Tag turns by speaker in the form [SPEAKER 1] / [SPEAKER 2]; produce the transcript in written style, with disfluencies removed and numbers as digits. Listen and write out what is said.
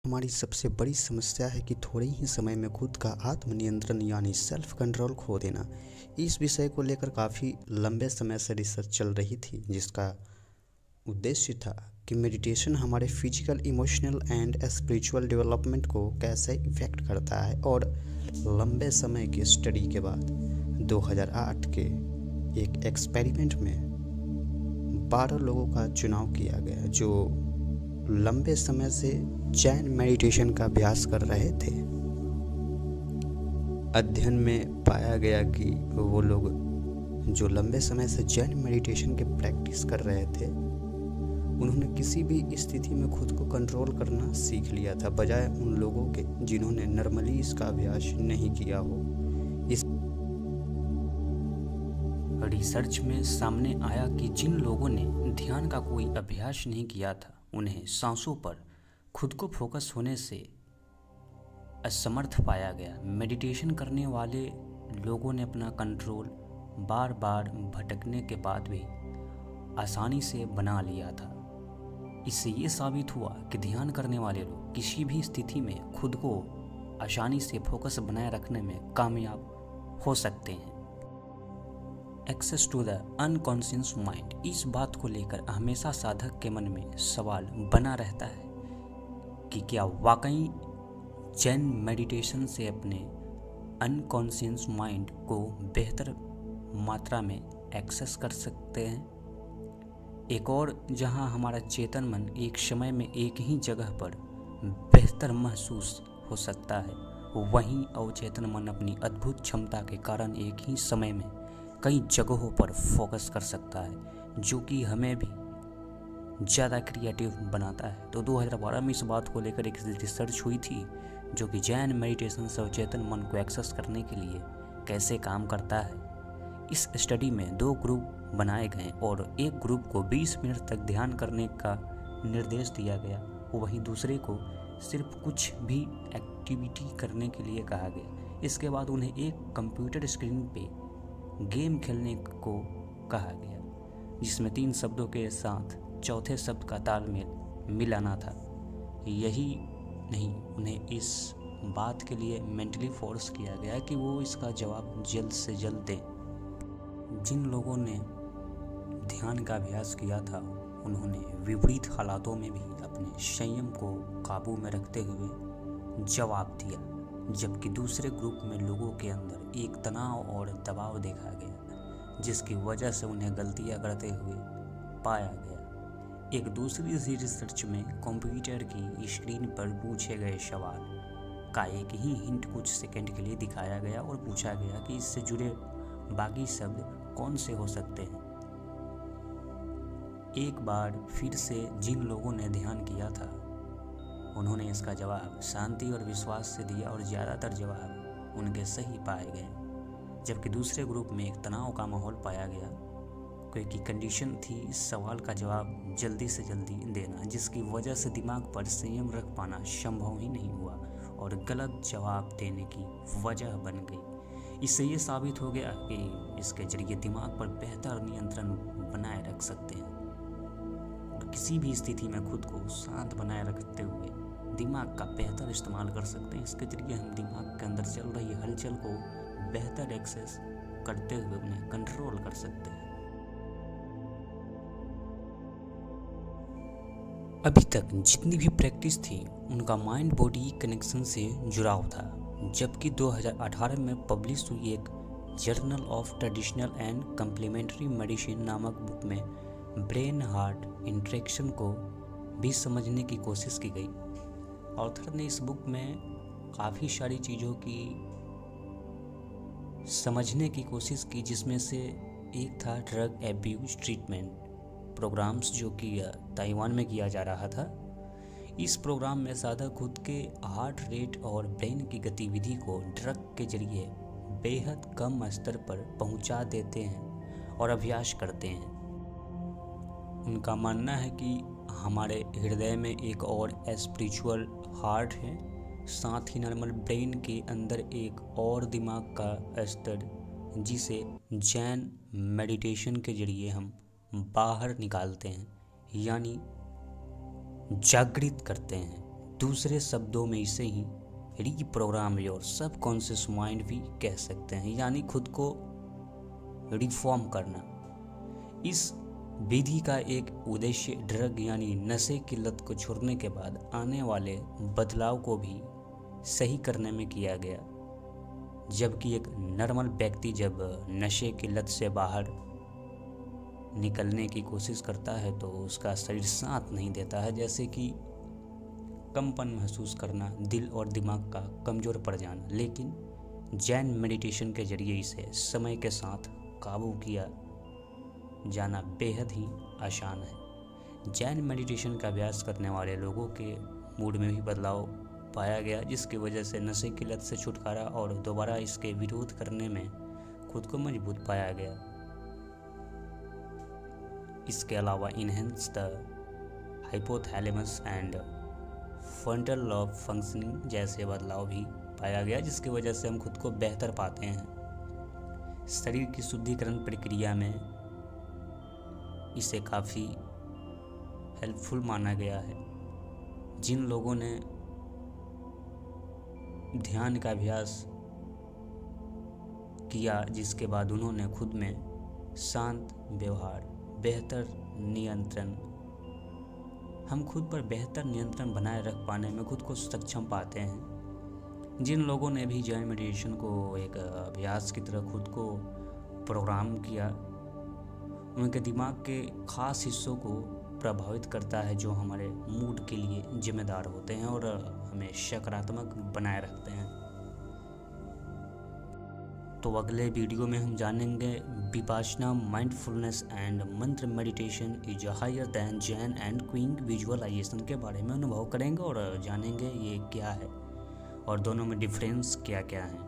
[SPEAKER 1] हमारी सबसे बड़ी समस्या है कि थोड़े ही समय में खुद का आत्मनियंत्रण यानी सेल्फ कंट्रोल खो देना। इस विषय को लेकर काफ़ी लंबे समय से रिसर्च चल रही थी, जिसका उद्देश्य था कि मेडिटेशन हमारे physical, emotional and spiritual development को कैसे इफ़ेक्ट करता है। और लंबे समय की स्टडी के बाद 2008 के एक एक्सपेरिमेंट में 12 लोगों का चुनाव किया गया जो लंबे समय से जैन मेडिटेशन का अभ्यास कर रहे थे। अध्ययन में पाया गया कि वो लोग जो लंबे समय से जैन मेडिटेशन के प्रैक्टिस कर रहे थे, उन्होंने किसी भी स्थिति में खुद को कंट्रोल करना सीख लिया था, बजाय उन लोगों के जिन्होंने नॉर्मली इसका अभ्यास नहीं किया हो। इस रिसर्च में सामने आया कि जिन लोगों ने ध्यान का कोई अभ्यास नहीं किया था, उन्हें सांसों पर खुद को फोकस होने से असमर्थ पाया गया। मेडिटेशन करने वाले लोगों ने अपना कंट्रोल बार बार भटकने के बाद भी आसानी से बना लिया था। इससे ये साबित हुआ कि ध्यान करने वाले लोग किसी भी स्थिति में खुद को आसानी से फोकस बनाए रखने में कामयाब हो सकते हैं। Access to the unconscious mind, इस बात को लेकर हमेशा साधक के मन में सवाल बना रहता है कि क्या वाकई जैन मेडिटेशन से अपने अनकॉन्शियस माइंड को बेहतर मात्रा में एक्सेस कर सकते हैं। एक और जहां हमारा चेतन मन एक समय में एक ही जगह पर बेहतर महसूस हो सकता है, वहीं अवचेतन मन अपनी अद्भुत क्षमता के कारण एक ही समय में कई जगहों पर फोकस कर सकता है, जो कि हमें भी ज़्यादा क्रिएटिव बनाता है। तो 2012 में इस बात को लेकर एक रिसर्च हुई थी जो कि जैन मेडिटेशन से अवचेतन मन को एक्सेस करने के लिए कैसे काम करता है। इस स्टडी में 2 ग्रुप बनाए गए और एक ग्रुप को 20 मिनट तक ध्यान करने का निर्देश दिया गया, वहीं दूसरे को सिर्फ कुछ भी एक्टिविटी करने के लिए कहा गया। इसके बाद उन्हें एक कंप्यूटर स्क्रीन पे गेम खेलने को कहा गया, जिसमें 3 शब्दों के साथ चौथे शब्द का तालमेल मिलाना था। यही नहीं, उन्हें इस बात के लिए मेंटली फोर्स किया गया कि वो इसका जवाब जल्द से जल्द दें। जिन लोगों ने ध्यान का अभ्यास किया था, उन्होंने विपरीत हालातों में भी अपने संयम को काबू में रखते हुए जवाब दिया, जबकि दूसरे ग्रुप में लोगों के अंदर एक तनाव और दबाव देखा गया, जिसकी वजह से उन्हें गलतियां करते हुए पाया गया। एक दूसरी रिसर्च में कंप्यूटर की स्क्रीन पर पूछे गए सवाल का एक ही हिंट कुछ सेकंड के लिए दिखाया गया और पूछा गया कि इससे जुड़े बाकी शब्द कौन से हो सकते हैं। एक बार फिर से जिन लोगों ने ध्यान किया था, उन्होंने इसका जवाब शांति और विश्वास से दिया और ज़्यादातर जवाब उनके सही पाए गए, जबकि दूसरे ग्रुप में एक तनाव का माहौल पाया गया, क्योंकि कंडीशन थी इस सवाल का जवाब जल्दी से जल्दी देना, जिसकी वजह से दिमाग पर संयम रख पाना संभव ही नहीं हुआ और गलत जवाब देने की वजह बन गई। इससे ये साबित हो गया कि इसके जरिए दिमाग पर बेहतर नियंत्रण बनाए रख सकते हैं और किसी भी स्थिति में खुद को शांत बनाए रखते हुए दिमाग का बेहतर इस्तेमाल कर सकते हैं। इसके जरिए हम दिमाग के अंदर चल रही हलचल को बेहतर एक्सेस करते हुए उन्हें कंट्रोल कर सकते हैं। अभी तक जितनी भी प्रैक्टिस थी, उनका माइंड बॉडी कनेक्शन से जुड़ाव था, जबकि 2018 में पब्लिश हुई एक journal of traditional and complementary medicine नामक बुक में ब्रेन हार्ट इंटरेक्शन को भी समझने की कोशिश की गई। ऑथर ने इस बुक में काफ़ी सारी चीज़ों की समझने की कोशिश की, जिसमें से एक था ड्रग एब्यूज ट्रीटमेंट प्रोग्राम्स, जो कि ताइवान में किया जा रहा था। इस प्रोग्राम में साधक खुद के हार्ट रेट और ब्रेन की गतिविधि को ड्रग के जरिए बेहद कम स्तर पर पहुंचा देते हैं और अभ्यास करते हैं। उनका मानना है कि हमारे हृदय में एक और स्पिरिचुअल हार्ट है, साथ ही नॉर्मल ब्रेन के अंदर एक और दिमाग का स्तर, जिसे जैन मेडिटेशन के जरिए हम बाहर निकालते हैं, यानी जागृत करते हैं। दूसरे शब्दों में इसे ही रीप्रोग्राम योर सबकॉन्शियस माइंड भी कह सकते हैं, यानी खुद को रिफॉर्म करना। इस विधि का एक उद्देश्य ड्रग यानी नशे की लत को छोड़ने के बाद आने वाले बदलाव को भी सही करने में किया गया। जबकि एक नॉर्मल व्यक्ति जब नशे की लत से बाहर निकलने की कोशिश करता है तो उसका शरीर साथ नहीं देता है, जैसे कि कंपन महसूस करना, दिल और दिमाग का कमज़ोर पड़ जाना। लेकिन जैन मेडिटेशन के जरिए इसे समय के साथ काबू किया जाना बेहद ही आसान है। जैन मेडिटेशन का अभ्यास करने वाले लोगों के मूड में भी बदलाव पाया गया, जिसकी वजह से नशे की लत से छुटकारा और दोबारा इसके विरोध करने में खुद को मजबूत पाया गया। इसके अलावा enhance the hypothalamus and frontal lobe functioning जैसे बदलाव भी पाया गया, जिसकी वजह से हम खुद को बेहतर पाते हैं। शरीर की शुद्धिकरण प्रक्रिया में इसे काफ़ी हेल्पफुल माना गया है। जिन लोगों ने ध्यान का अभ्यास किया, जिसके बाद उन्होंने खुद में शांत व्यवहार, बेहतर नियंत्रण, हम खुद पर बेहतर नियंत्रण बनाए रख पाने में खुद को सक्षम पाते हैं। जिन लोगों ने भी जैन मेडिटेशन को एक अभ्यास की तरह खुद को प्रोग्राम किया, उनके दिमाग के खास हिस्सों को प्रभावित करता है जो हमारे मूड के लिए जिम्मेदार होते हैं और हमें सकारात्मक बनाए रखते हैं। तो अगले वीडियो में हम जानेंगे Vipassana, mindfulness and mantra meditation is higher than Jain and क्विंग विजुअलाइजेशन के बारे में अनुभव करेंगे और जानेंगे ये क्या है और दोनों में डिफरेंस क्या क्या है।